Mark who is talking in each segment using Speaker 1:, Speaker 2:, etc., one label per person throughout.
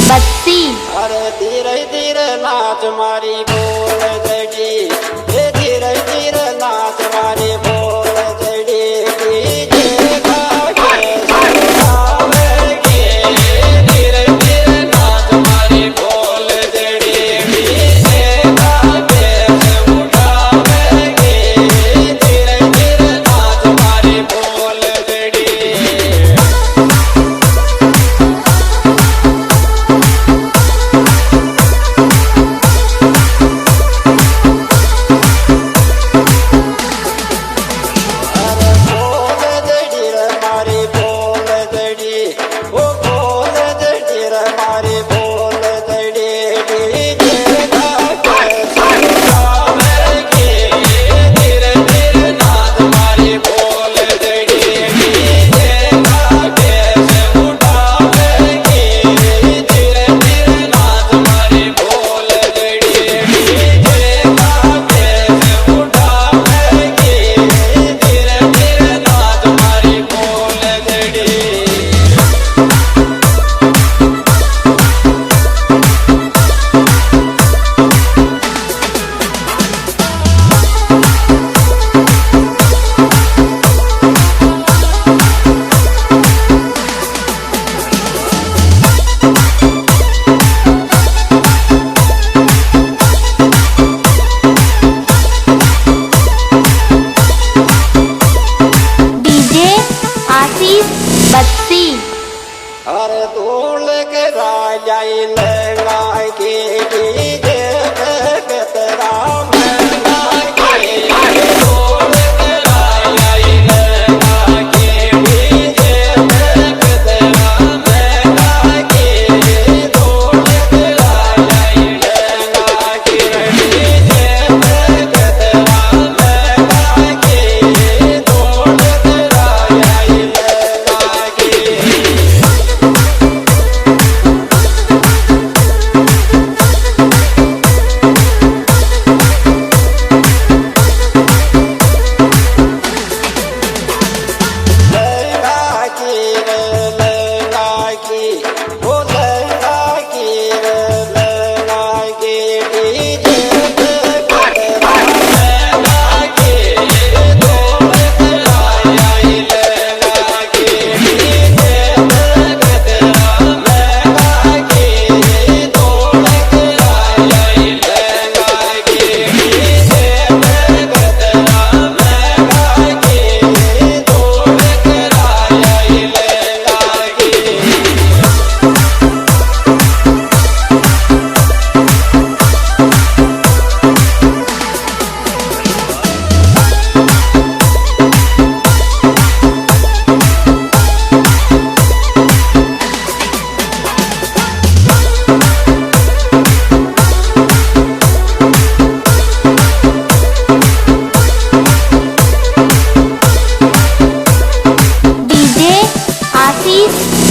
Speaker 1: बत्ती।
Speaker 2: अरे धीरे धीरे नाच मारी बोल जड़ी, धीरे धीरे नाच मारी बोल जड़ी, डीजे गाके सुनावेगी। धीरे धीरे नाच मारी बोल जड़ी, डीजे गाके उठावेगी। धीरे धीरे नाच मारी बोल जड़ी।
Speaker 1: बत्ती।
Speaker 2: अरे धूल के राजाई लगा के डीजे के तेरा महंगा के। धूल के राजाई लगा के डीजे के तेरा महंगा के। धूल के राजाई लगा के डीजे के तेरा महंगा के। धूल के राजाई लगा के।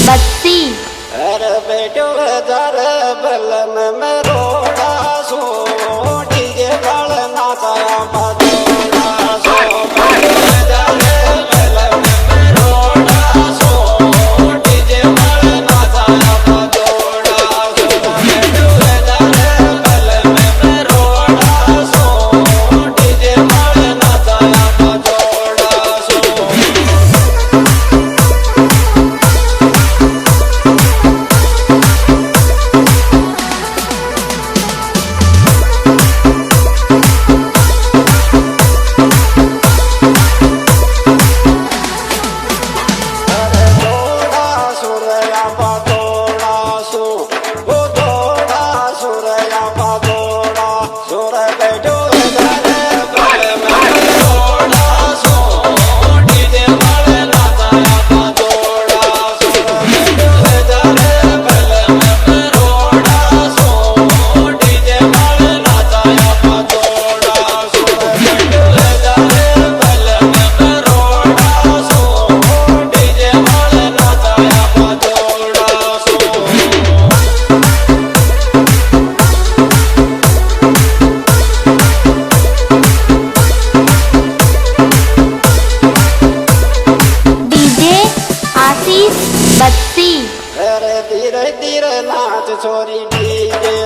Speaker 1: बत्ती।
Speaker 2: अरे बेटो दर बलन में रोड़ा सो, डीजे वाल नाचाया बजोड़ा सो। बेटो दर बलन में रोड़ा सो, डीजे वाल नाचाया बजोड़ा सो। बेटो दर बलन में रोड़ा सो, डीजे वाल नाचाया बजोड़ा सो।
Speaker 1: बत्ती।
Speaker 2: અરે ધીરે ધીરે નાચ છોરી ડીજે